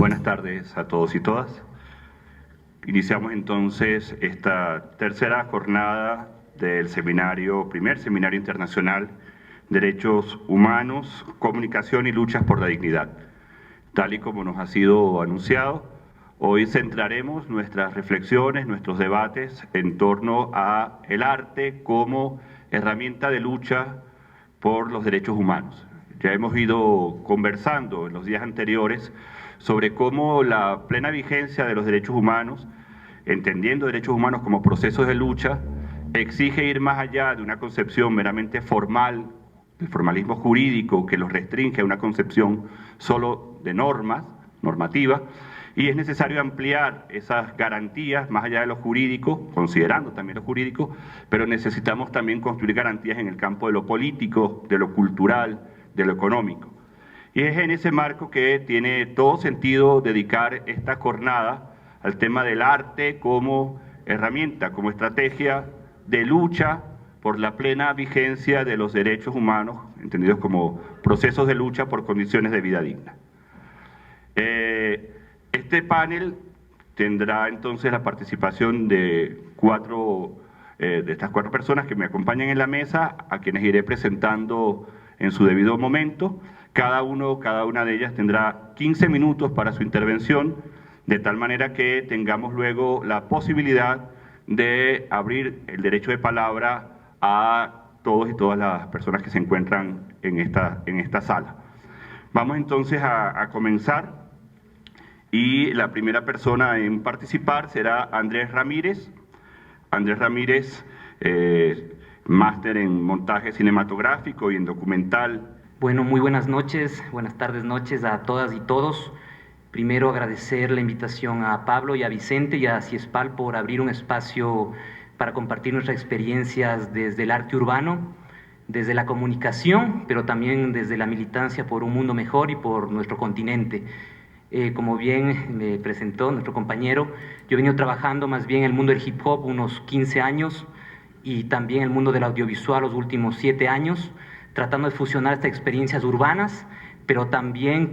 Buenas tardes a todos y todas. Iniciamos entonces esta tercera jornada del primer seminario internacional Derechos Humanos, Comunicación y Luchas por la Dignidad. Tal y como nos ha sido anunciado, hoy centraremos nuestras reflexiones, nuestros debates en torno a el arte como herramienta de lucha por los derechos humanos. Ya hemos ido conversando en los días anteriores sobre cómo la plena vigencia de los derechos humanos, entendiendo derechos humanos como procesos de lucha, exige ir más allá de una concepción meramente formal, el formalismo jurídico que los restringe a una concepción solo de normativa, y es necesario ampliar esas garantías más allá de lo jurídico, considerando también lo jurídico, pero necesitamos también construir garantías en el campo de lo político, de lo cultural, de lo económico. Y es en ese marco que tiene todo sentido dedicar esta jornada al tema del arte como herramienta, como estrategia de lucha por la plena vigencia de los derechos humanos, entendidos como procesos de lucha por condiciones de vida digna. Este panel tendrá entonces la participación de estas cuatro personas que me acompañan en la mesa, a quienes iré presentando en su debido momento. Cada una de ellas tendrá 15 minutos para su intervención, de tal manera que tengamos luego la posibilidad de abrir el derecho de palabra a todos y todas las personas que se encuentran en esta sala. Vamos entonces a comenzar, y la primera persona en participar será Andrés Ramírez. Andrés Ramírez, máster en montaje cinematográfico y en documental. Bueno, muy buenas noches, buenas tardes, noches a todas y todos. Primero agradecer la invitación a Pablo y a Vicente y a Ciespal por abrir un espacio para compartir nuestras experiencias desde el arte urbano, desde la comunicación, pero también desde la militancia por un mundo mejor y por nuestro continente. Como bien me presentó nuestro compañero, yo he venido trabajando más bien en el mundo del hip hop unos 15 años y también en el mundo del audiovisual los últimos 7 años, tratando de fusionar estas experiencias urbanas, pero también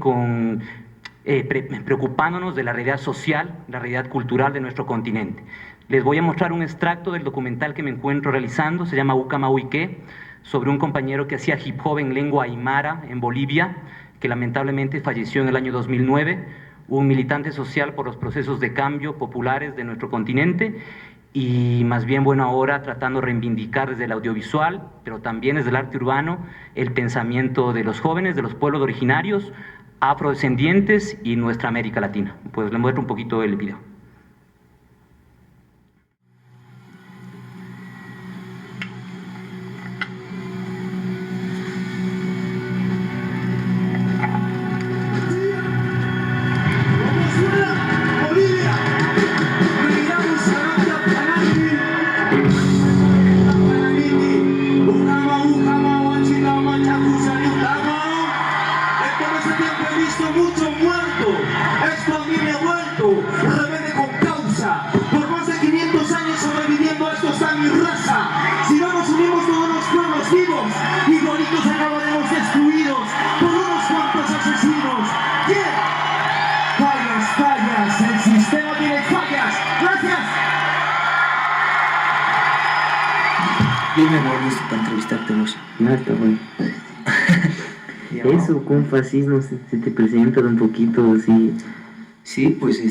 preocupándonos de la realidad social, la realidad cultural de nuestro continente. Les voy a mostrar un extracto del documental que me encuentro realizando, se llama Ucamahuiqué, sobre un compañero que hacía hip hop en lengua aymara en Bolivia, que lamentablemente falleció en el año 2009, un militante social por los procesos de cambio populares de nuestro continente, y más bien, bueno, ahora tratando de reivindicar desde el audiovisual, pero también desde el arte urbano, el pensamiento de los jóvenes, de los pueblos originarios, afrodescendientes y nuestra América Latina. Pues les muestro un poquito el video. Yo me guardo esto para entrevistarte vos. No, está bueno. Eso, con fascismo, se te presenta un poquito así. Sí, pues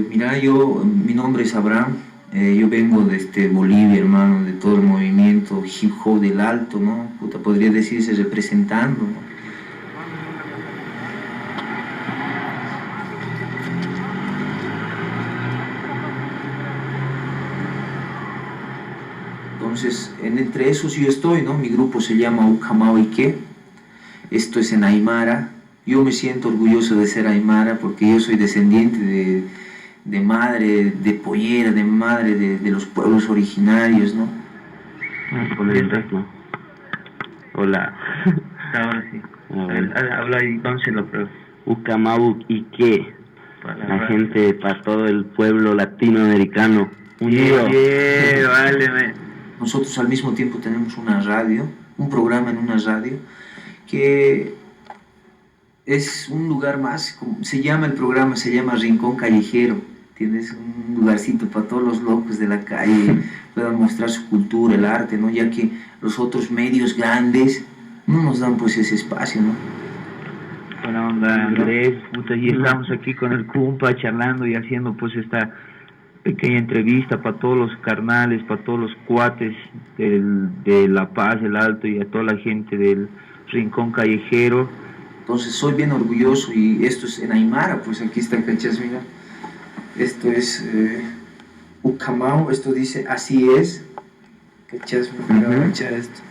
mira, mi nombre es Abraham, yo vengo de Bolivia, hermano, de todo el movimiento hip hop del Alto, ¿no? Puta, podría decirse representando, ¿no? Entonces, entre esos yo estoy, ¿no? Mi grupo se llama Ucamahuiqué, esto es en aymara. Yo me siento orgulloso de ser aymara porque yo soy descendiente de madre, de pollera, de madre de los pueblos originarios, ¿no? Hola. Ahora sí. Habla y entonces lo pruebo. Ucamahuiqué, la gente para todo el pueblo latinoamericano unido. Vale, Nosotros al mismo tiempo tenemos una radio, un programa en una radio que es un lugar más, se llama el programa, se llama Rincón Callejero. Tienes un lugarcito para todos los locos de la calle puedan mostrar su cultura, el arte, ¿no? Ya que los otros medios grandes no nos dan pues ese espacio, ¿no? Buena onda, Andrés, puta, y estamos aquí con el Cumpa charlando y haciendo pues esta pequeña entrevista para todos los carnales, para todos los cuates de La Paz, el Alto y a toda la gente del Rincón Callejero. Entonces soy bien orgulloso y esto es en Aymara, pues aquí está, ¿cachas? Mira, esto es Ucamau, esto dice así es, ¿cachas? Mira, ¿cachas esto?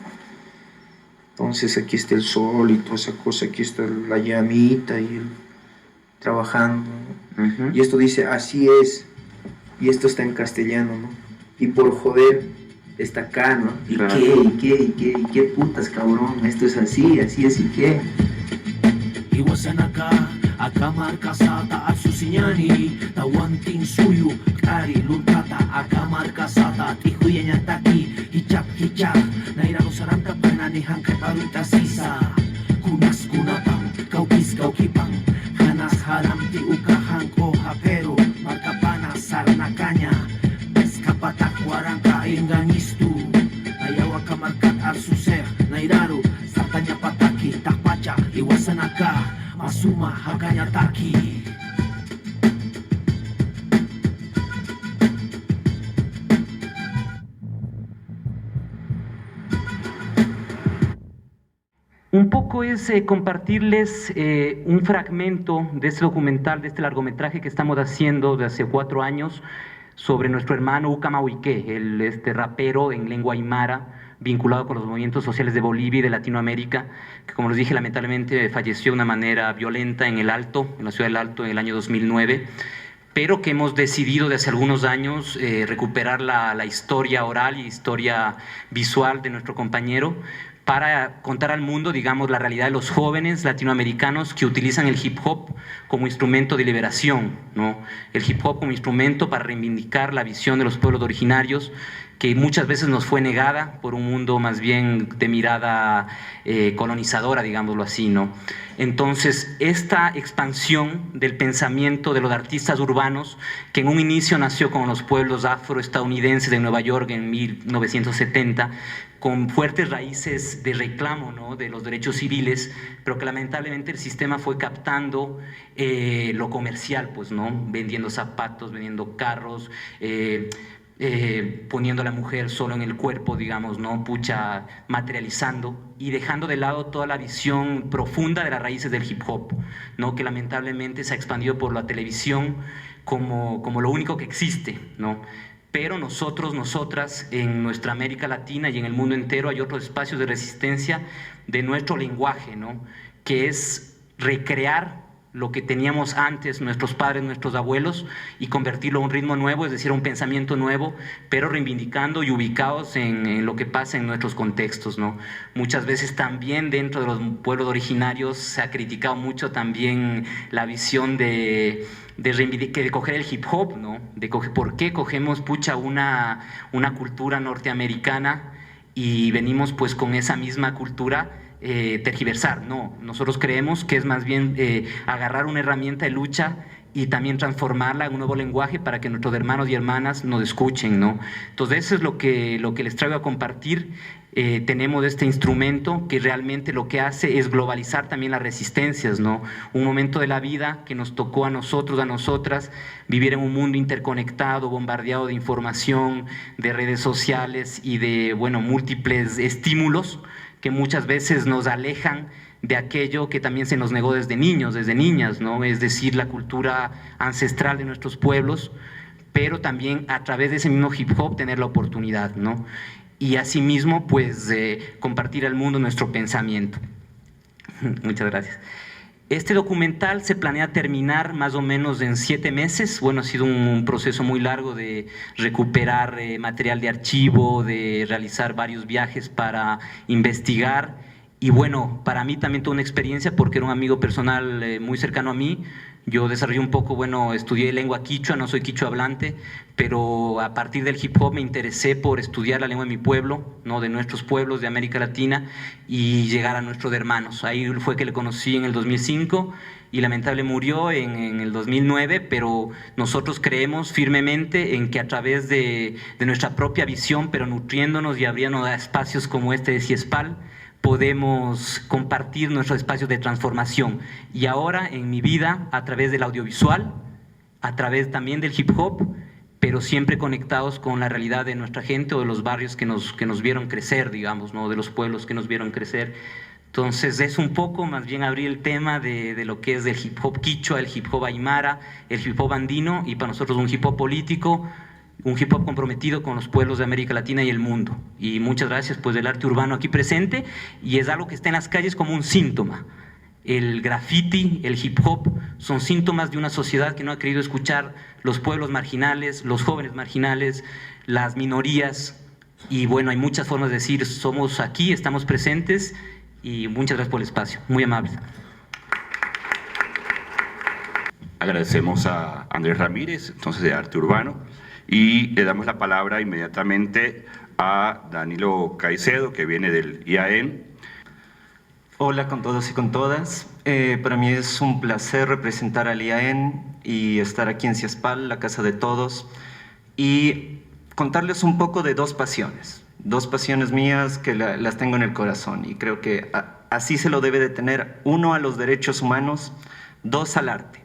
Entonces aquí está el sol y toda esa cosa, aquí está la llamita y el trabajando, ¿no? Y esto dice así es, y esto está en castellano, ¿no? Y por joder está acá, ¿no? ¿Y claro. qué putas, cabrón? Esto es así es, ¿y qué? Iwasan akamar kasata atsusinyani tawantin suyu kari lurkata akamar kasata tihuyanya taki hijab naira saranta panani hangkai paruta sisa kunas kunatang kaukis kaukipang hanas haram ti ukahan ko hapero markapana sarnakanya eskapatak warangka ingangistu ayawa kamarkat arsuseh nairaru sartanya pataki takpaca iwasan Masuma hakanya taki. Un poco es compartirles un fragmento de este documental, de este largometraje que estamos haciendo de hace 4 años sobre nuestro hermano Ucamau Ique, el rapero en lengua aymara, vinculado con los movimientos sociales de Bolivia y de Latinoamérica, que como les dije lamentablemente falleció de una manera violenta en el Alto, en la ciudad del Alto en el año 2009, pero que hemos decidido desde hace algunos años recuperar la historia oral y historia visual de nuestro compañero para contar al mundo, digamos, la realidad de los jóvenes latinoamericanos que utilizan el hip hop como instrumento de liberación, ¿no? El hip hop como instrumento para reivindicar la visión de los pueblos originarios, que muchas veces nos fue negada por un mundo más bien de mirada colonizadora, digámoslo así, ¿no? Entonces, esta expansión del pensamiento de los artistas urbanos, que en un inicio nació con los pueblos afroestadounidenses de Nueva York en 1970, con fuertes raíces de reclamo, ¿no?, de los derechos civiles, pero que lamentablemente el sistema fue captando lo comercial, pues, ¿no?, vendiendo zapatos, vendiendo carros, poniendo a la mujer solo en el cuerpo, digamos, ¿no?, pucha, materializando y dejando de lado toda la visión profunda de las raíces del hip hop, ¿no?, que lamentablemente se ha expandido por la televisión como lo único que existe, ¿no? Pero nosotros, nosotras, en nuestra América Latina y en el mundo entero hay otros espacios de resistencia de nuestro lenguaje, ¿no?, que es recrear lo que teníamos antes nuestros padres, nuestros abuelos, y convertirlo a un ritmo nuevo, es decir, a un pensamiento nuevo, pero reivindicando y ubicados en lo que pasa en nuestros contextos, ¿no? Muchas veces también dentro de los pueblos originarios se ha criticado mucho también la visión de coger el hip hop, ¿no? ¿Por qué cogemos, pucha, una cultura norteamericana y venimos pues con esa misma cultura tergiversar? No, nosotros creemos que es más bien agarrar una herramienta de lucha y también transformarla en un nuevo lenguaje para que nuestros hermanos y hermanas nos escuchen, ¿no? Entonces eso es lo que les traigo a compartir. Tenemos este instrumento que realmente lo que hace es globalizar también las resistencias, ¿no? Un momento de la vida que nos tocó a nosotros, a nosotras, vivir en un mundo interconectado, bombardeado de información, de redes sociales y de, bueno, múltiples estímulos que muchas veces nos alejan de aquello que también se nos negó desde niños, desde niñas, ¿no? Es decir, la cultura ancestral de nuestros pueblos, pero también a través de ese mismo hip hop tener la oportunidad, ¿no? Y asimismo, pues, compartir al mundo nuestro pensamiento. Muchas gracias. Este documental se planea terminar más o menos en 7 meses. Bueno, ha sido un proceso muy largo de recuperar material de archivo, de realizar varios viajes para investigar. Y bueno, para mí también toda una experiencia porque era un amigo personal muy cercano a mí, Yo desarrollé un poco, bueno, estudié lengua quichua, no soy quichua hablante, pero a partir del hip hop me interesé por estudiar la lengua de mi pueblo, ¿no? De nuestros pueblos de América Latina y llegar a nuestro de hermanos. Ahí fue que le conocí en el 2005 y lamentablemente murió en el 2009, pero nosotros creemos firmemente en que a través de nuestra propia visión, pero nutriéndonos y abriéndonos a espacios como este de CIESPAL, podemos compartir nuestros espacios de transformación. Y ahora en mi vida, a través del audiovisual, a través también del hip hop, pero siempre conectados con la realidad de nuestra gente o de los barrios que nos vieron crecer, digamos, ¿no? De los pueblos que nos vieron crecer. Entonces es un poco más bien abrir el tema de lo que es del hip hop quichua, el hip hop aymara, el hip hop andino, y para nosotros un hip hop político, un hip hop comprometido con los pueblos de América Latina y el mundo. Y muchas gracias pues del arte urbano aquí presente, y es algo que está en las calles como un síntoma. El graffiti, el hip hop son síntomas de una sociedad que no ha querido escuchar los pueblos marginales, los jóvenes marginales, las minorías, y bueno, hay muchas formas de decir somos aquí, estamos presentes, y muchas gracias por el espacio, muy amable. Agradecemos a Andrés Ramírez, entonces de Arte Urbano, y le damos la palabra inmediatamente a Danilo Caicedo, que viene del IAEN. Hola con todos y con todas. Para mí es un placer representar al IAEN y estar aquí en CIESPAL, la casa de todos, y contarles un poco de dos pasiones mías que las tengo en el corazón, y creo que así se lo debe de tener: uno, a los derechos humanos; dos, al arte.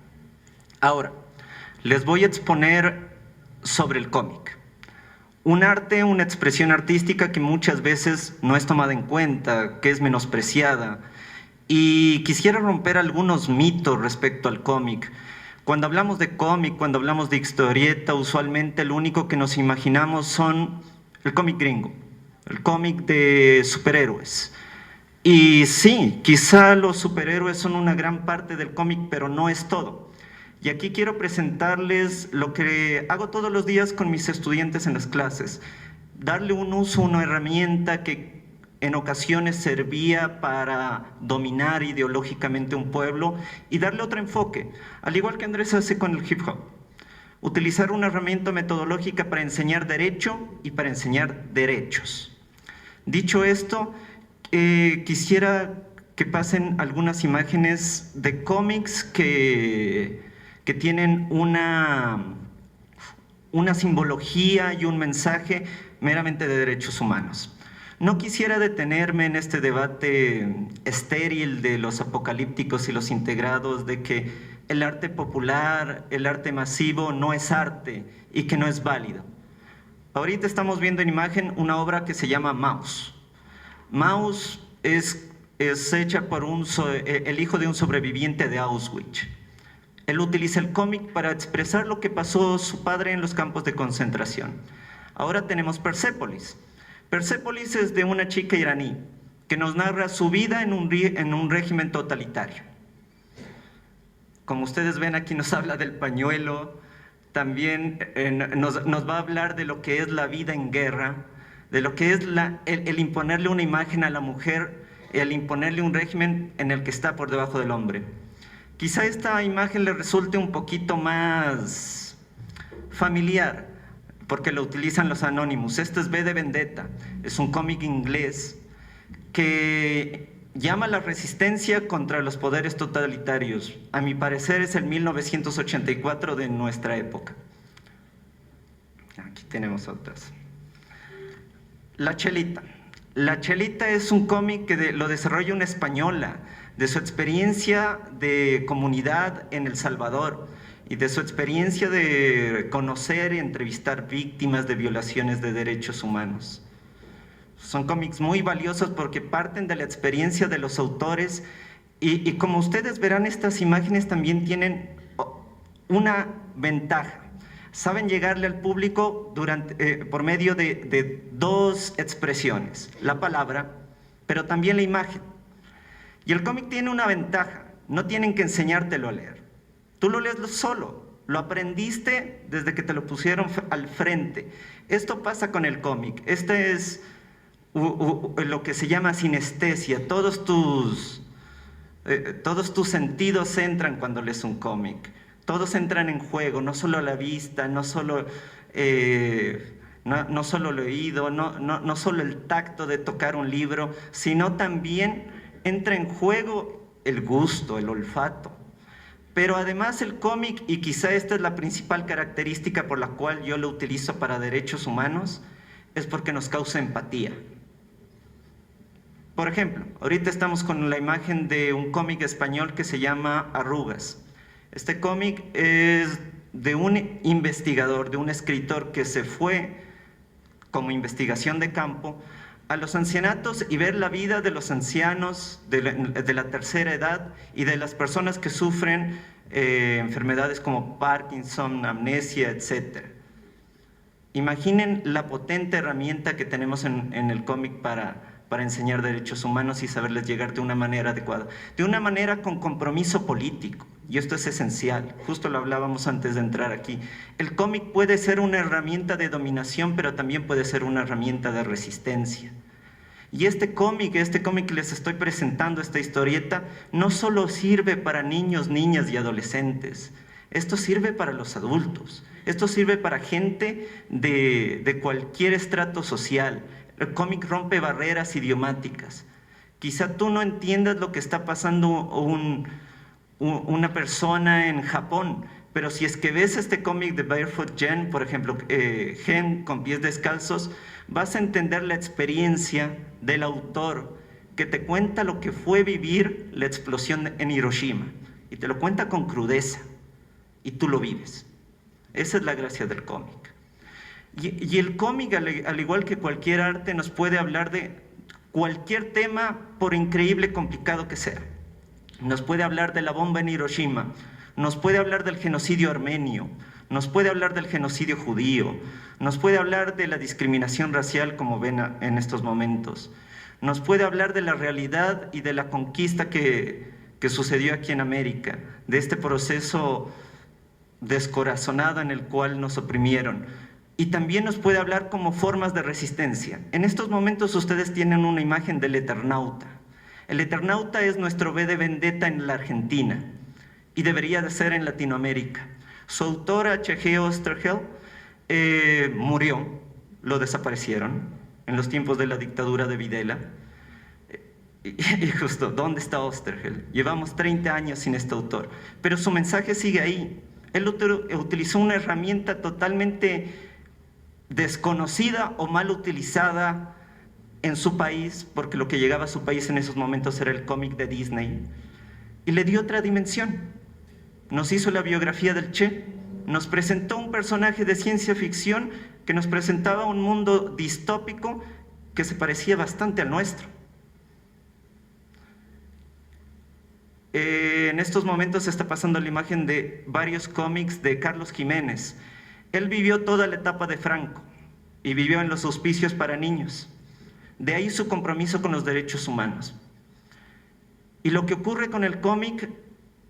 Ahora, les voy a exponer sobre el cómic. Un arte, una expresión artística que muchas veces no es tomada en cuenta, que es menospreciada, y quisiera romper algunos mitos respecto al cómic. Cuando hablamos de cómic, cuando hablamos de historieta, usualmente lo único que nos imaginamos son el cómic gringo, el cómic de superhéroes. Y sí, quizá los superhéroes son una gran parte del cómic, pero no es todo. Y aquí quiero presentarles lo que hago todos los días con mis estudiantes en las clases: darle un uso, una herramienta que en ocasiones servía para dominar ideológicamente un pueblo, y darle otro enfoque, al igual que Andrés hace con el hip hop. Utilizar una herramienta metodológica para enseñar derecho y para enseñar derechos. Dicho esto, quisiera que pasen algunas imágenes de cómics que tienen una simbología y un mensaje meramente de derechos humanos. No quisiera detenerme en este debate estéril de los apocalípticos y los integrados, de que el arte popular, el arte masivo no es arte y que no es válido. Ahorita estamos viendo en imagen una obra que se llama Maus. Maus es hecha por el hijo de un sobreviviente de Auschwitz. Él utiliza el cómic para expresar lo que pasó su padre en los campos de concentración. Ahora tenemos Persépolis. Persépolis es de una chica iraní que nos narra su vida en un régimen totalitario. Como ustedes ven, aquí nos habla del pañuelo, también nos va a hablar de lo que es la vida en guerra, de lo que es el imponerle una imagen a la mujer, el imponerle un régimen en el que está por debajo del hombre. Quizá esta imagen le resulte un poquito más familiar, porque lo utilizan los Anonymous. Este es V de Vendetta, es un cómic inglés que llama a la resistencia contra los poderes totalitarios. A mi parecer es el 1984 de nuestra época. Aquí tenemos otras. La Chelita. La Chelita es un cómic que lo desarrolla una española, de su experiencia de comunidad en El Salvador y de su experiencia de conocer y entrevistar víctimas de violaciones de derechos humanos. Son cómics muy valiosos porque parten de la experiencia de los autores, y como ustedes verán, estas imágenes también tienen una ventaja. Saben llegarle al público por medio de dos expresiones: la palabra, pero también la imagen. Y el cómic tiene una ventaja: no tienen que enseñártelo a leer. Tú lo lees solo, lo aprendiste desde que te lo pusieron al frente. Esto pasa con el cómic. Este es lo que se llama sinestesia. Todos tus todos tus sentidos entran cuando lees un cómic. Todos entran en juego, no solo la vista, no solo el oído, no solo el tacto de tocar un libro, sino también entra en juego el gusto, el olfato. Pero además el cómic, y quizá esta es la principal característica por la cual yo lo utilizo para derechos humanos, es porque nos causa empatía. Por ejemplo, ahorita estamos con la imagen de un cómic español que se llama Arrugas. Este cómic es de un investigador, de un escritor que se fue como investigación de campo a los ancianatos y ver la vida de los ancianos de la tercera edad y de las personas que sufren enfermedades como Parkinson, amnesia, etc. Imaginen la potente herramienta que tenemos en el cómic para enseñar derechos humanos y saberles llegar de una manera adecuada, de una manera con compromiso político. Y esto es esencial, justo lo hablábamos antes de entrar aquí. El cómic puede ser una herramienta de dominación, pero también puede ser una herramienta de resistencia. Y este cómic que les estoy presentando, esta historieta, no solo sirve para niños, niñas y adolescentes. Esto sirve para los adultos. Esto sirve para gente de cualquier estrato social. El cómic rompe barreras idiomáticas. Quizá tú no entiendas lo que está pasando una persona en Japón, pero si es que ves este cómic de Barefoot Gen, por ejemplo, Gen con pies descalzos, vas a entender la experiencia del autor que te cuenta lo que fue vivir la explosión en Hiroshima, y te lo cuenta con crudeza, y tú lo vives. Esa es la gracia del cómic. Y el cómic, al igual que cualquier arte, nos puede hablar de cualquier tema, por increíble complicado que sea. Nos puede hablar de la bomba en Hiroshima, nos puede hablar del genocidio armenio, nos puede hablar del genocidio judío, nos puede hablar de la discriminación racial, como ven en estos momentos, nos puede hablar de la realidad y de la conquista que sucedió aquí en América, de este proceso descorazonado en el cual nos oprimieron. Y también nos puede hablar como formas de resistencia. En estos momentos ustedes tienen una imagen del Eternauta. El Eternauta es nuestro V de Vendetta en la Argentina y debería de ser en Latinoamérica. Su autor, H.G. Oesterheld, murió, lo desaparecieron en los tiempos de la dictadura de Videla. Y justo, ¿dónde está Oesterheld? Llevamos 30 años sin este autor, pero su mensaje sigue ahí. Él utilizó una herramienta totalmente desconocida o mal utilizada en su país, porque lo que llegaba a su país en esos momentos era el cómic de Disney, y le dio otra dimensión. Nos hizo la biografía del Che, nos presentó un personaje de ciencia ficción que nos presentaba un mundo distópico que se parecía bastante al nuestro. En estos momentos se está pasando la imagen de varios cómics de Carlos Jiménez. Él vivió toda la etapa de Franco y vivió en los hospicios para niños. De ahí su compromiso con los derechos humanos. Y lo que ocurre con el cómic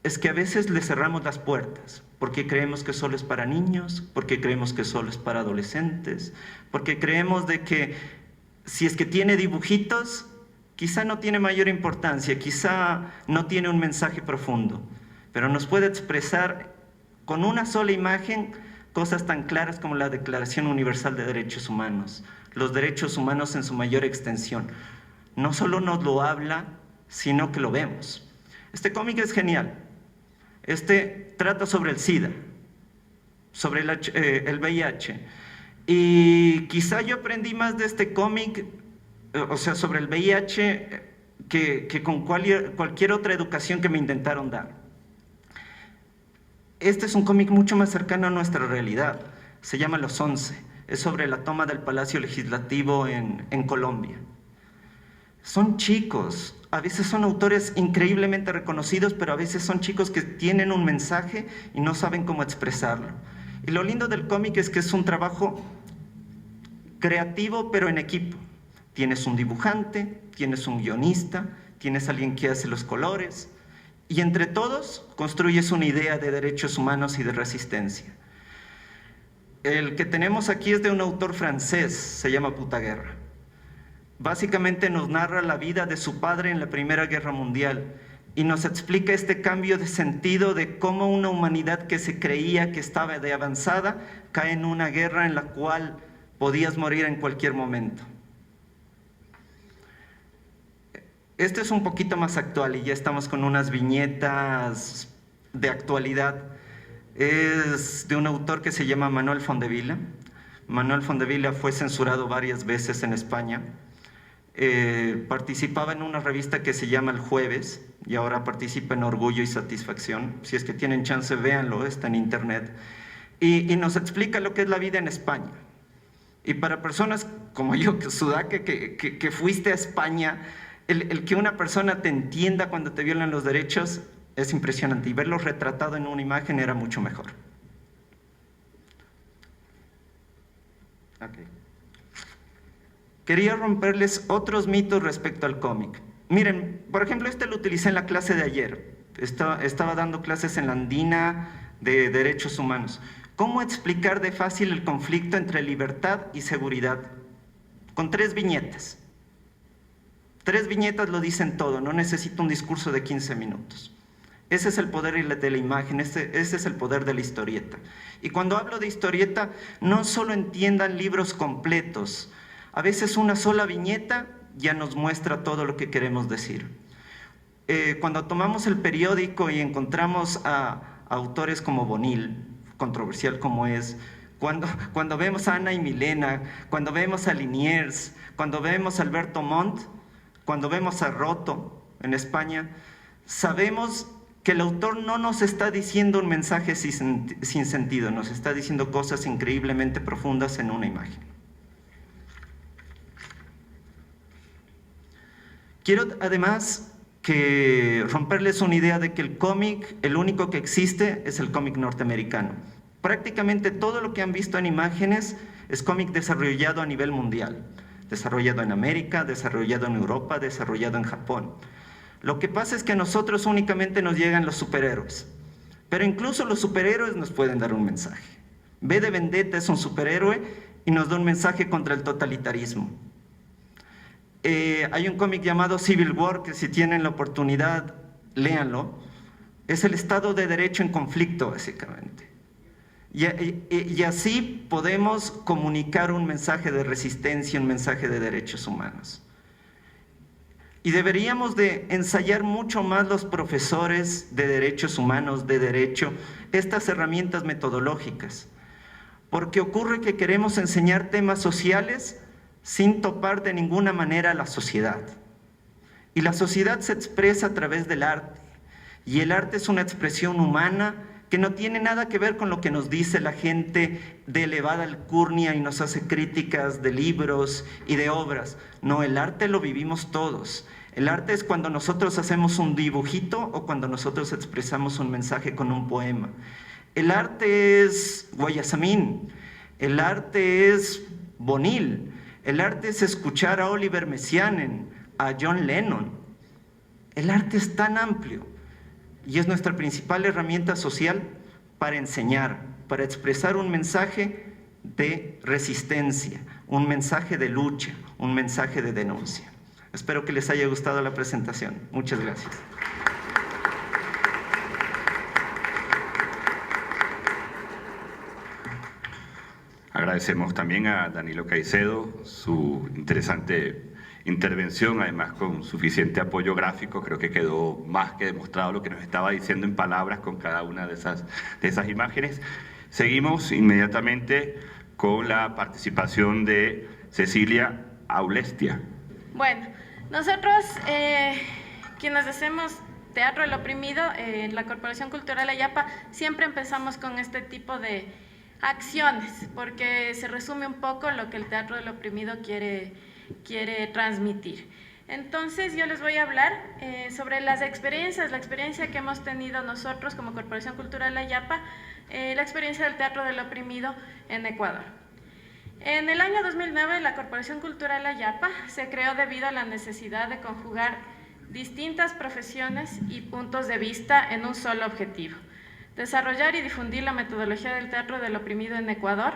es que a veces le cerramos las puertas, porque creemos que solo es para niños, porque creemos que solo es para adolescentes, porque creemos de que si es que tiene dibujitos, quizá no tiene mayor importancia, quizá no tiene un mensaje profundo, pero nos puede expresar con una sola imagen cosas tan claras como la Declaración Universal de Derechos Humanos, los derechos humanos en su mayor extensión. No solo nos lo habla, sino que lo vemos. Este cómic es genial. Este trata sobre el SIDA, sobre el VIH. Y quizá yo aprendí más de este cómic, o sea, sobre el VIH, que con cualquier otra educación que me intentaron dar. Este es un cómic mucho más cercano a nuestra realidad. Se llama Los 11. Es sobre la toma del Palacio Legislativo en Colombia. Son chicos, a veces son autores increíblemente reconocidos, pero a veces son chicos que tienen un mensaje y no saben cómo expresarlo. Y lo lindo del cómic es que es un trabajo creativo, pero en equipo. Tienes un dibujante, tienes un guionista, tienes alguien que hace los colores, y entre todos construyes una idea de derechos humanos y de resistencia. El que tenemos aquí es de un autor francés, se llama Puta Guerra. Básicamente nos narra la vida de su padre en la Primera Guerra Mundial y nos explica este cambio de sentido de cómo una humanidad que se creía que estaba de avanzada cae en una guerra en la cual podías morir en cualquier momento. Este es un poquito más actual y ya estamos con unas viñetas de actualidad. Es de un autor que se llama Manuel Fondevila. Manuel Fondevila fue censurado varias veces en España. Participaba en una revista que se llama El Jueves y ahora participa en Orgullo y Satisfacción. Si es que tienen chance, véanlo, está en internet. Y nos explica lo que es la vida en España. Y para personas como yo, Sudaque, que fuiste a España, el que una persona te entienda cuando te violan los derechos es impresionante, y verlo retratado en una imagen era mucho mejor. Okay. Quería romperles otros mitos respecto al cómic. Miren, por ejemplo, este lo utilicé en la clase de ayer. Estaba dando clases en la Andina de Derechos Humanos. ¿Cómo explicar de fácil el conflicto entre libertad y seguridad? Con 3 viñetas. 3 viñetas lo dicen todo, no necesito un discurso de 15 minutos. Ese es el poder de la imagen, ese es el poder de la historieta. Y cuando hablo de historieta, no solo entiendan libros completos. A veces una sola viñeta ya nos muestra todo lo que queremos decir. Cuando tomamos el periódico y encontramos a autores como Bonil, controversial como es, cuando vemos a Ana y Milena, cuando vemos a Liniers, cuando vemos a Alberto Montt, cuando vemos a Roto en España, sabemos que el autor no nos está diciendo un mensaje sin sentido, nos está diciendo cosas increíblemente profundas en una imagen. Quiero además romperles una idea de que el cómic, el único que existe, es el cómic norteamericano. Prácticamente todo lo que han visto en imágenes es cómic desarrollado a nivel mundial, desarrollado en América, desarrollado en Europa, desarrollado en Japón. Lo que pasa es que a nosotros únicamente nos llegan los superhéroes, pero incluso los superhéroes nos pueden dar un mensaje. V de Vendetta es un superhéroe y nos da un mensaje contra el totalitarismo. Hay un cómic llamado Civil War, que si tienen la oportunidad, léanlo. Es el Estado de Derecho en conflicto, básicamente. Y así podemos comunicar un mensaje de resistencia, un mensaje de derechos humanos. Y deberíamos de ensayar mucho más los profesores de derechos humanos, de derecho, estas herramientas metodológicas. Porque ocurre que queremos enseñar temas sociales sin topar de ninguna manera a la sociedad. Y la sociedad se expresa a través del arte. Y el arte es una expresión humana que no tiene nada que ver con lo que nos dice la gente de elevada alcurnia y nos hace críticas de libros y de obras. No, el arte lo vivimos todos. El arte es cuando nosotros hacemos un dibujito o cuando nosotros expresamos un mensaje con un poema. El arte es Guayasamín, el arte es Bonil, el arte es escuchar a Oliver Messiaen, a John Lennon. El arte es tan amplio. Y es nuestra principal herramienta social para enseñar, para expresar un mensaje de resistencia, un mensaje de lucha, un mensaje de denuncia. Espero que les haya gustado la presentación. Muchas gracias. Agradecemos también a Danilo Caicedo su interesante intervención, además con suficiente apoyo gráfico. Creo que quedó más que demostrado lo que nos estaba diciendo en palabras con cada una de esas imágenes. Seguimos inmediatamente con la participación de Cecilia Aulestia. Bueno, nosotros quienes hacemos Teatro del Oprimido, la Corporación Cultural Ayapa, siempre empezamos con este tipo de acciones, porque se resume un poco lo que el Teatro del Oprimido quiere transmitir. Entonces yo les voy a hablar sobre las experiencias, la experiencia que hemos tenido nosotros como Corporación Cultural Ayapa, la experiencia del Teatro del Oprimido en Ecuador. En el año 2009 la Corporación Cultural Ayapa se creó debido a la necesidad de conjugar distintas profesiones y puntos de vista en un solo objetivo: desarrollar y difundir la metodología del Teatro del Oprimido en Ecuador,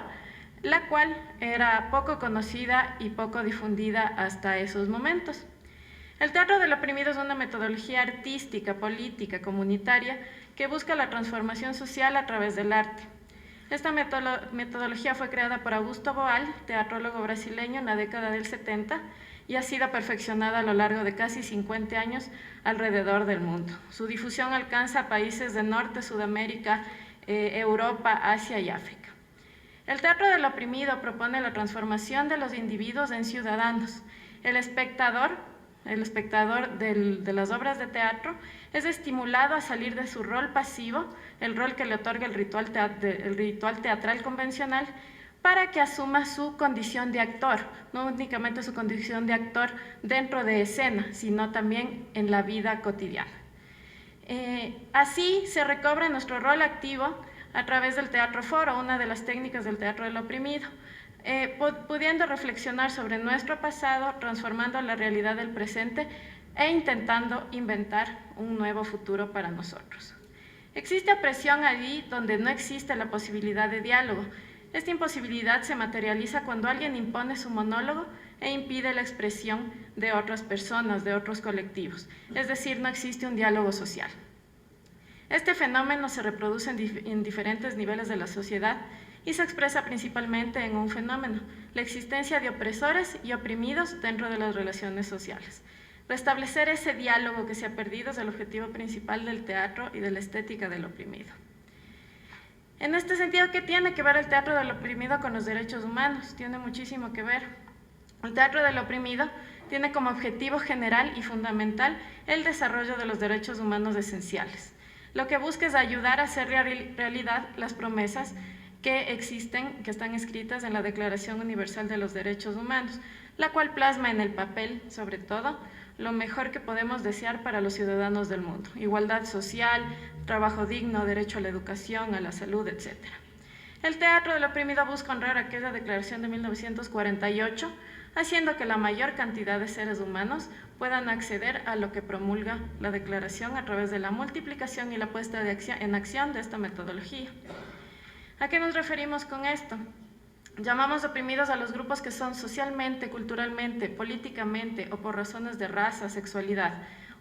la cual era poco conocida y poco difundida hasta esos momentos. El teatro del oprimido es una metodología artística, política, comunitaria, que busca la transformación social a través del arte. Esta metodología fue creada por Augusto Boal, teatrólogo brasileño, en la década del 70, y ha sido perfeccionada a lo largo de casi 50 años alrededor del mundo. Su difusión alcanza países de Norte, Sudamérica, Europa, Asia y África. El teatro del oprimido propone la transformación de los individuos en ciudadanos. El espectador de las obras de teatro es estimulado a salir de su rol pasivo, el rol que le otorga el ritual teatral convencional, para que asuma su condición de actor, no únicamente su condición de actor dentro de escena, sino también en la vida cotidiana. Así se recobra nuestro rol activo a través del teatro foro, una de las técnicas del teatro del oprimido, pudiendo reflexionar sobre nuestro pasado, transformando la realidad del presente e intentando inventar un nuevo futuro para nosotros. Existe opresión allí donde no existe la posibilidad de diálogo. Esta imposibilidad se materializa cuando alguien impone su monólogo e impide la expresión de otras personas, de otros colectivos, es decir, no existe un diálogo social. Este fenómeno se reproduce en diferentes niveles de la sociedad y se expresa principalmente en un fenómeno, la existencia de opresores y oprimidos dentro de las relaciones sociales. Restablecer ese diálogo que se ha perdido es el objetivo principal del teatro y de la estética del oprimido. En este sentido, ¿qué tiene que ver el teatro del oprimido con los derechos humanos? Tiene muchísimo que ver. El teatro del oprimido tiene como objetivo general y fundamental el desarrollo de los derechos humanos esenciales. Lo que busca es ayudar a hacer realidad las promesas que existen, que están escritas en la Declaración Universal de los Derechos Humanos, la cual plasma en el papel, sobre todo, lo mejor que podemos desear para los ciudadanos del mundo: igualdad social, trabajo digno, derecho a la educación, a la salud, etc. El teatro del oprimido busca honrar aquella declaración de 1948, haciendo que la mayor cantidad de seres humanos puedan acceder a lo que promulga la declaración a través de la multiplicación y la puesta en acción de esta metodología. ¿A qué nos referimos con esto? Llamamos oprimidos a los grupos que son socialmente, culturalmente, políticamente o por razones de raza, sexualidad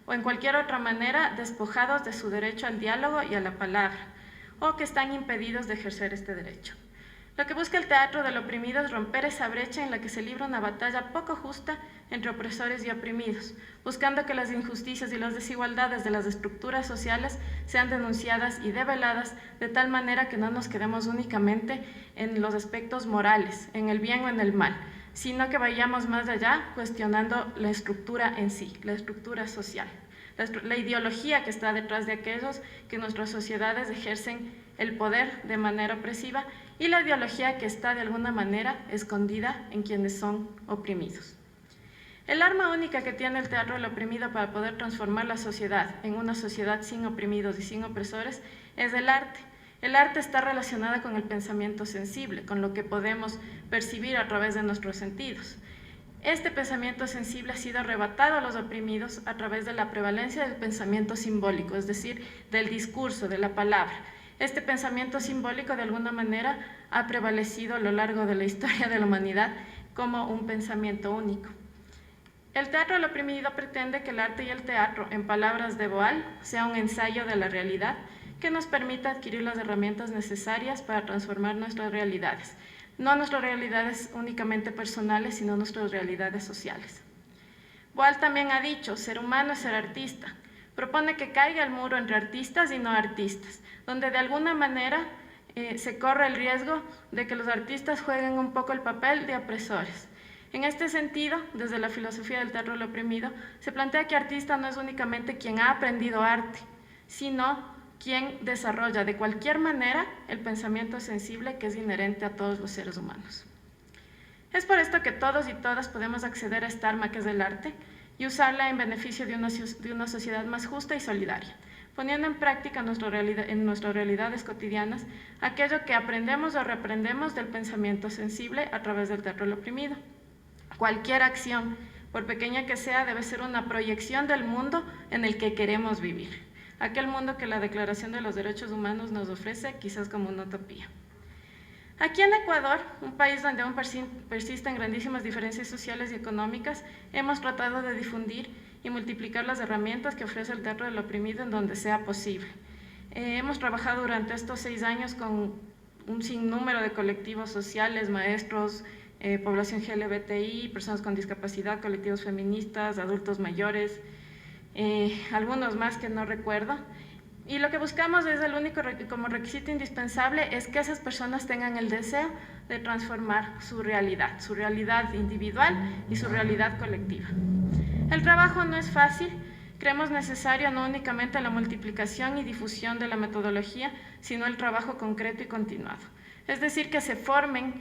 o en cualquier otra manera despojados de su derecho al diálogo y a la palabra, o que están impedidos de ejercer este derecho. Lo que busca el teatro del oprimido es romper esa brecha en la que se libra una batalla poco justa entre opresores y oprimidos, buscando que las injusticias y las desigualdades de las estructuras sociales sean denunciadas y develadas de tal manera que no nos quedemos únicamente en los aspectos morales, en el bien o en el mal, sino que vayamos más allá cuestionando la estructura en sí, la estructura social, la ideología que está detrás de aquellos que en nuestras sociedades ejercen el poder de manera opresiva y la ideología que está de alguna manera escondida en quienes son oprimidos. El arma única que tiene el teatro del oprimido para poder transformar la sociedad en una sociedad sin oprimidos y sin opresores es el arte. El arte está relacionado con el pensamiento sensible, con lo que podemos percibir a través de nuestros sentidos. Este pensamiento sensible ha sido arrebatado a los oprimidos a través de la prevalencia del pensamiento simbólico, es decir, del discurso, de la palabra. Este pensamiento simbólico de alguna manera ha prevalecido a lo largo de la historia de la humanidad como un pensamiento único. El teatro del oprimido pretende que el arte y el teatro, en palabras de Boal, sea un ensayo de la realidad que nos permita adquirir las herramientas necesarias para transformar nuestras realidades, no nuestras realidades únicamente personales, sino nuestras realidades sociales. Boal también ha dicho: ser humano es ser artista. Propone que caiga el muro entre artistas y no artistas, donde de alguna manera se corre el riesgo de que los artistas jueguen un poco el papel de opresores. En este sentido, desde la filosofía del teatro del oprimido, se plantea que artista no es únicamente quien ha aprendido arte, sino quien desarrolla de cualquier manera el pensamiento sensible que es inherente a todos los seres humanos. Es por esto que todos y todas podemos acceder a esta arma que es el arte y usarla en beneficio de una sociedad más justa y solidaria, poniendo en práctica en nuestras realidades cotidianas aquello que aprendemos o reaprendemos del pensamiento sensible a través del teatro del oprimido. Cualquier acción, por pequeña que sea, debe ser una proyección del mundo en el que queremos vivir, aquel mundo que la Declaración de los Derechos Humanos nos ofrece quizás como una utopía. Aquí en Ecuador, un país donde aún persisten grandísimas diferencias sociales y económicas, hemos tratado de difundir y multiplicar las herramientas que ofrece el teatro del oprimido en donde sea posible. Hemos trabajado durante estos 6 años con un sinnúmero de colectivos sociales, maestros, población LGBTI, personas con discapacidad, colectivos feministas, adultos mayores, algunos más que no recuerdo. Y lo que buscamos es como requisito indispensable es que esas personas tengan el deseo de transformar su realidad individual y su realidad colectiva. El trabajo no es fácil, creemos necesario no únicamente la multiplicación y difusión de la metodología, sino el trabajo concreto y continuado. Es decir, que se formen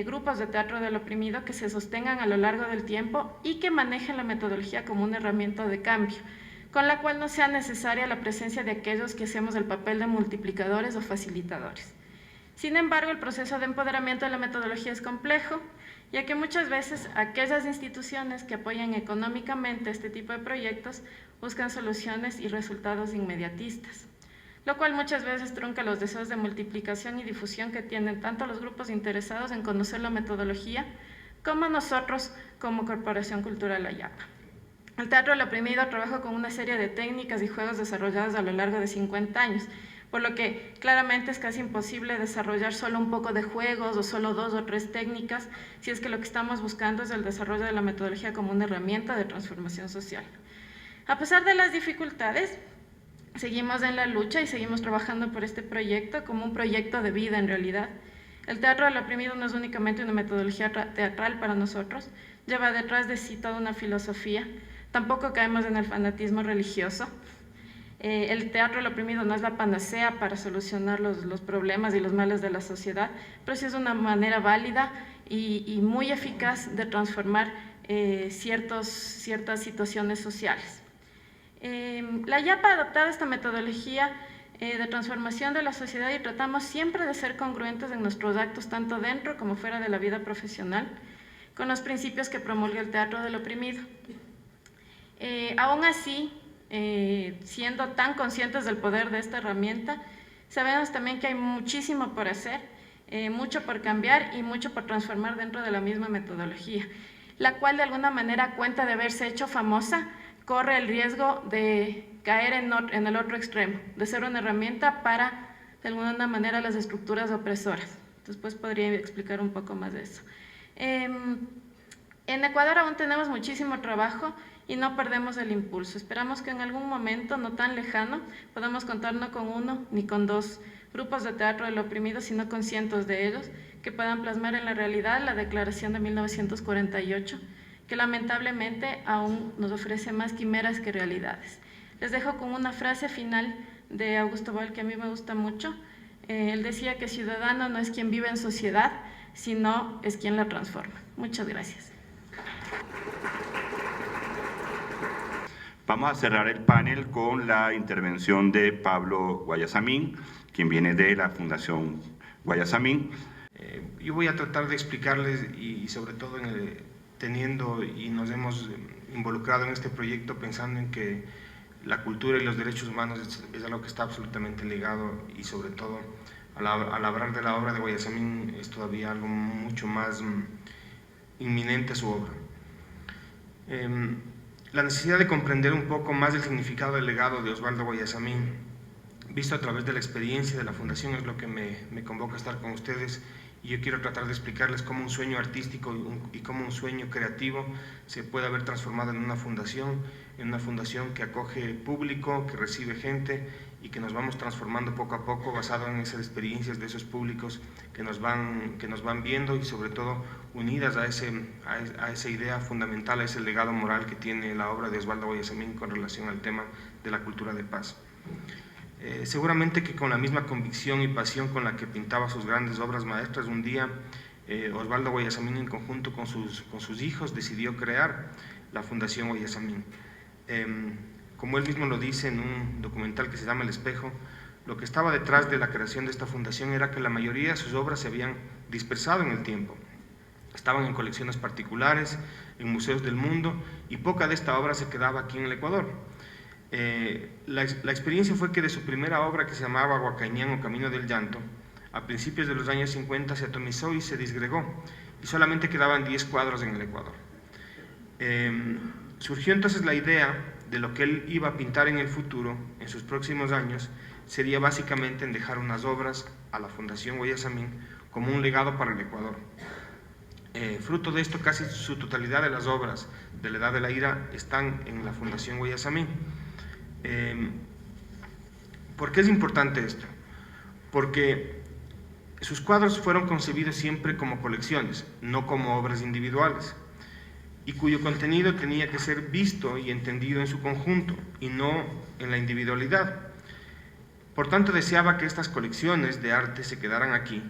grupos de teatro del oprimido que se sostengan a lo largo del tiempo y que manejen la metodología como una herramienta de cambio, con la cual no sea necesaria la presencia de aquellos que hacemos el papel de multiplicadores o facilitadores. Sin embargo, el proceso de empoderamiento de la metodología es complejo, ya que muchas veces aquellas instituciones que apoyan económicamente este tipo de proyectos buscan soluciones y resultados inmediatistas, lo cual muchas veces trunca los deseos de multiplicación y difusión que tienen tanto los grupos interesados en conocer la metodología como nosotros como Corporación Cultural Ayapa. El teatro del oprimido trabaja con una serie de técnicas y juegos desarrollados a lo largo de 50 años, por lo que claramente es casi imposible desarrollar solo un poco de juegos o solo 2 o 3 técnicas, si es que lo que estamos buscando es el desarrollo de la metodología como una herramienta de transformación social. A pesar de las dificultades, seguimos en la lucha y seguimos trabajando por este proyecto como un proyecto de vida en realidad. El teatro del oprimido no es únicamente una metodología teatral para nosotros, lleva detrás de sí toda una filosofía. Tampoco caemos en el fanatismo religioso. El teatro del oprimido no es la panacea para solucionar los problemas y los males de la sociedad, pero sí es una manera válida y muy eficaz de transformar ciertas situaciones sociales. La YAPA ha adoptado esta metodología de transformación de la sociedad y tratamos siempre de ser congruentes en nuestros actos, tanto dentro como fuera de la vida profesional, con los principios que promulga el teatro del oprimido. Aún así, siendo tan conscientes del poder de esta herramienta, sabemos también que hay muchísimo por hacer, mucho por cambiar y mucho por transformar dentro de la misma metodología, la cual de alguna manera, a cuenta de haberse hecho famosa, corre el riesgo de caer en el otro extremo, de ser una herramienta para, de alguna manera, las estructuras opresoras. Después podría explicar un poco más de eso. En Ecuador aún tenemos muchísimo trabajo y no perdemos el impulso. Esperamos que en algún momento, no tan lejano, podamos contar no con 1 ni con 2 grupos de teatro del oprimido, sino con cientos de ellos, que puedan plasmar en la realidad la Declaración de 1948, que lamentablemente aún nos ofrece más quimeras que realidades. Les dejo con una frase final de Augusto Boal que a mí me gusta mucho. Él decía que ciudadano no es quien vive en sociedad, sino es quien la transforma. Muchas gracias. Vamos a cerrar el panel con la intervención de Pablo Guayasamín, quien viene de la Fundación Guayasamín. Yo voy a tratar de explicarles y sobre todo teniendo y nos hemos involucrado en este proyecto pensando en que la cultura y los derechos humanos es algo que está absolutamente ligado y sobre todo al hablar de la obra de Guayasamín es todavía algo mucho más inminente a su obra. La necesidad de comprender un poco más el significado del legado de Osvaldo Guayasamín, visto a través de la experiencia de la Fundación, es lo que me convoca a estar con ustedes, y yo quiero tratar de explicarles cómo un sueño artístico y cómo un sueño creativo se puede haber transformado en una fundación que acoge público, que recibe gente y que nos vamos transformando poco a poco basado en esas experiencias de esos públicos que nos van viendo y sobre todo unidas a esa idea fundamental, a ese legado moral que tiene la obra de Osvaldo Guayasamín con relación al tema de la cultura de paz. Seguramente que con la misma convicción y pasión con la que pintaba sus grandes obras maestras, un día Osvaldo Guayasamín en conjunto con sus hijos decidió crear la Fundación Guayasamín. Como él mismo lo dice en un documental que se llama El Espejo, lo que estaba detrás de la creación de esta fundación era que la mayoría de sus obras se habían dispersado en el tiempo. Estaban en colecciones particulares, en museos del mundo, y poca de esta obra se quedaba aquí en el Ecuador. La experiencia fue que de su primera obra, que se llamaba Huacañán o Camino del Llanto, a principios de los años 50 se atomizó y se disgregó, y solamente quedaban 10 cuadros en el Ecuador. Surgió entonces la idea de lo que él iba a pintar en el futuro, en sus próximos años, sería básicamente en dejar unas obras a la Fundación Guayasamín como un legado para el Ecuador. Fruto de esto, casi su totalidad de las obras de la Edad de la Ira están en la Fundación Guayasamín. ¿Por qué es importante esto? Porque sus cuadros fueron concebidos siempre como colecciones, no como obras individuales, y cuyo contenido tenía que ser visto y entendido en su conjunto, y no en la individualidad. Por tanto, deseaba que estas colecciones de arte se quedaran aquí,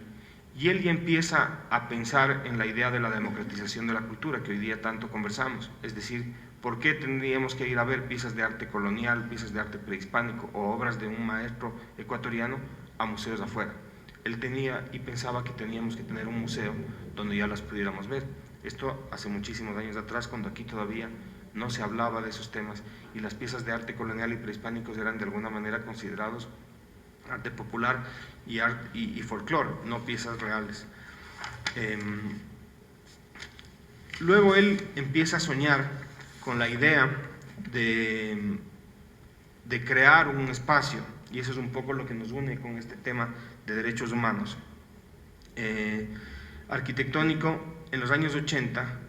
y él ya empieza a pensar en la idea de la democratización de la cultura, que hoy día tanto conversamos, es decir, ¿por qué tendríamos que ir a ver piezas de arte colonial, piezas de arte prehispánico o obras de un maestro ecuatoriano a museos afuera? Él tenía y pensaba que teníamos que tener un museo donde ya las pudiéramos ver. Esto hace muchísimos años atrás, cuando aquí todavía no se hablaba de esos temas y las piezas de arte colonial y prehispánicos eran de alguna manera considerados arte popular y folclore, no piezas reales. Luego él empieza a soñar con la idea de crear un espacio, y eso es un poco lo que nos une con este tema de derechos humanos. Arquitectónico, en los años 80,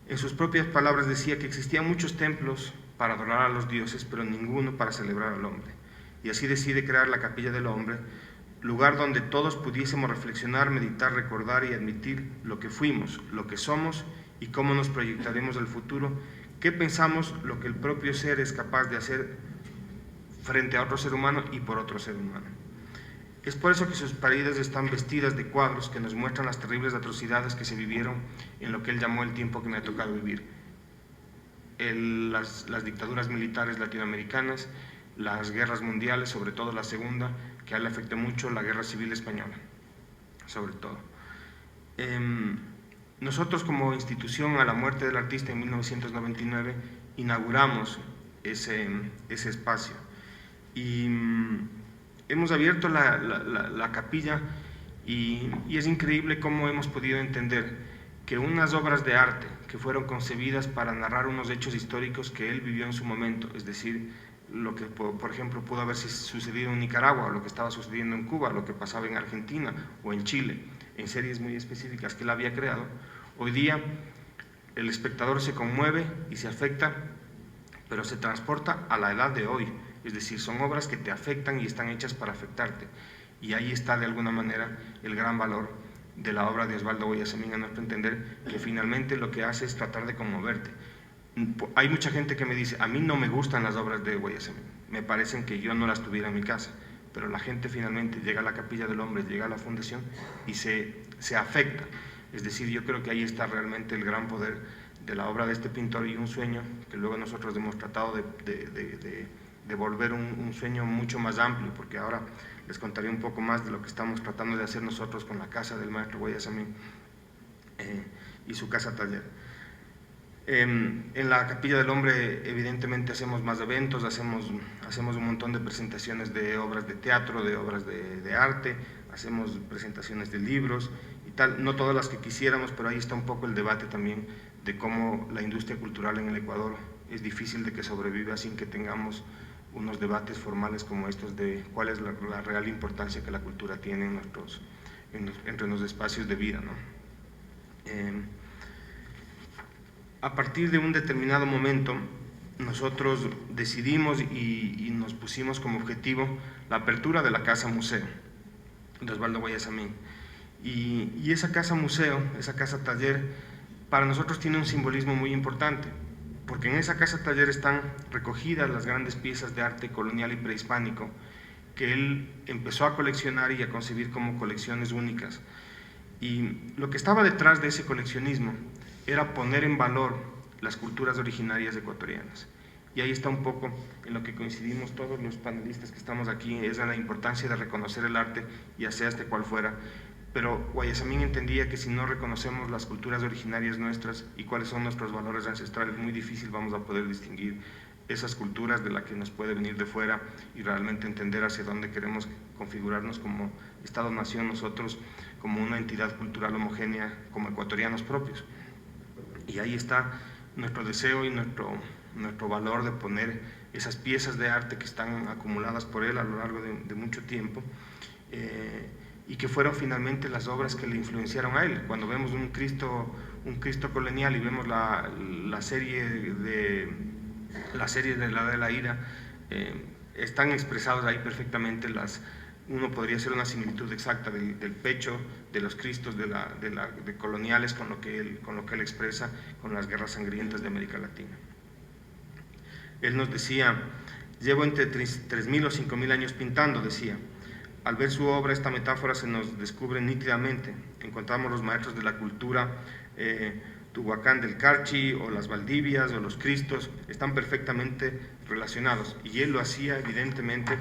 en sus propias palabras decía que existían muchos templos para adorar a los dioses, pero ninguno para celebrar al hombre. Y así decide crear la Capilla del Hombre, lugar donde todos pudiésemos reflexionar, meditar, recordar y admitir lo que fuimos, lo que somos y cómo nos proyectaremos al futuro, qué pensamos, lo que el propio ser es capaz de hacer frente a otro ser humano y por otro ser humano. Es por eso que sus paredes están vestidas de cuadros que nos muestran las terribles atrocidades que se vivieron en lo que él llamó el tiempo que me ha tocado vivir. Las dictaduras militares latinoamericanas, las guerras mundiales, sobre todo la segunda, que a él le afectó mucho, la Guerra Civil Española, sobre todo. Nosotros como institución, a la muerte del artista en 1999, inauguramos ese espacio y hemos abierto la capilla y es increíble cómo hemos podido entender que unas obras de arte que fueron concebidas para narrar unos hechos históricos que él vivió en su momento, es decir, lo que por ejemplo pudo haber sucedido en Nicaragua, o lo que estaba sucediendo en Cuba, lo que pasaba en Argentina o en Chile, en series muy específicas que él había creado, hoy día el espectador se conmueve y se afecta, pero se transporta a la edad de hoy. Es decir, son obras que te afectan y están hechas para afectarte. Y ahí está de alguna manera el gran valor de la obra de Osvaldo Guayasamín, a nuestro entender, que finalmente lo que hace es tratar de conmoverte. Hay mucha gente que me dice, a mí no me gustan las obras de Guayasamín, me parecen que yo no las tuviera en mi casa, pero la gente finalmente llega a la Capilla del Hombre, llega a la Fundación y se afecta. Es decir, yo creo que ahí está realmente el gran poder de la obra de este pintor y un sueño que luego nosotros hemos tratado de volver un sueño mucho más amplio, porque ahora les contaré un poco más de lo que estamos tratando de hacer nosotros con la casa del maestro Guayasamín y su casa taller. En la Capilla del Hombre evidentemente hacemos más eventos, hacemos un montón de presentaciones de obras de teatro, de obras de arte, hacemos presentaciones de libros y tal, no todas las que quisiéramos, pero ahí está un poco el debate también de cómo la industria cultural en el Ecuador es difícil de que sobreviva sin que tengamos unos debates formales como estos de cuál es la real importancia que la cultura tiene entre los espacios de vida, ¿no? A partir de un determinado momento, nosotros decidimos y nos pusimos como objetivo la apertura de la Casa Museo de Osvaldo Guayasamín. Y esa Casa Museo, esa Casa Taller, para nosotros tiene un simbolismo muy importante, porque en esa Casa Taller están recogidas las grandes piezas de arte colonial y prehispánico que él empezó a coleccionar y a concebir como colecciones únicas. Y lo que estaba detrás de ese coleccionismo era poner en valor las culturas originarias ecuatorianas. Y ahí está un poco en lo que coincidimos todos los panelistas que estamos aquí, es en la importancia de reconocer el arte, ya sea este cual fuera. Pero Guayasamín entendía que si no reconocemos las culturas originarias nuestras y cuáles son nuestros valores ancestrales, muy difícil vamos a poder distinguir esas culturas de la que nos puede venir de fuera y realmente entender hacia dónde queremos configurarnos como Estado-nación, nosotros como una entidad cultural homogénea, como ecuatorianos propios. Y ahí está nuestro deseo y valor de poner esas piezas de arte que están acumuladas por él a lo largo de mucho tiempo, y que fueron finalmente las obras que le influenciaron a él. Cuando vemos un Cristo colonial y vemos la serie de la de la ira, están expresados ahí perfectamente uno podría hacer una similitud exacta del pecho de los Cristos de coloniales con lo que él expresa con las guerras sangrientas de América Latina. Él nos decía: llevo entre 3.000 o 5.000 años pintando, decía. Al ver su obra, esta metáfora se nos descubre nítidamente. Encontramos los maestros de la cultura, Tuhuacán del Carchi, o las Valdivias, o los Cristos, están perfectamente relacionados, y él lo hacía evidentemente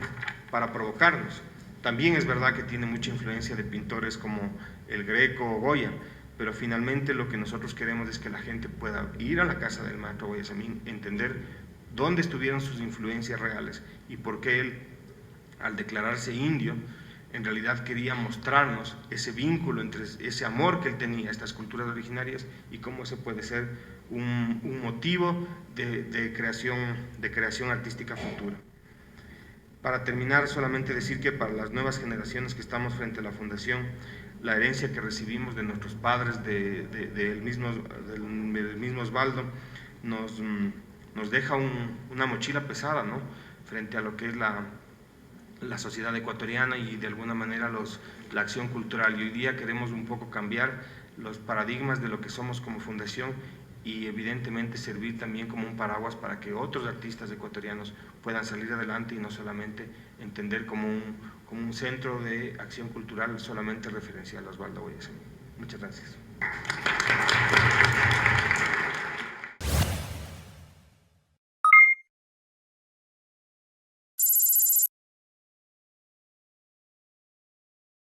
para provocarnos. También es verdad que tiene mucha influencia de pintores como el Greco o Goya, pero finalmente lo que nosotros queremos es que la gente pueda ir a la casa del maestro Guayasamín, entender dónde estuvieron sus influencias reales y por qué él, al declararse indio, en realidad quería mostrarnos ese vínculo entre ese amor que él tenía a estas culturas originarias y cómo ese puede ser un motivo de creación artística futura. Para terminar, solamente decir que para las nuevas generaciones que estamos frente a la Fundación, la herencia que recibimos de nuestros padres, del mismo Osvaldo, nos deja una mochila pesada, ¿no?, frente a lo que es la sociedad ecuatoriana y de alguna manera la acción cultural. Y hoy día queremos un poco cambiar los paradigmas de lo que somos como fundación y evidentemente servir también como un paraguas para que otros artistas ecuatorianos puedan salir adelante y no solamente entender como un centro de acción cultural solamente referencial a Osvaldo Guayasamín. Muchas gracias.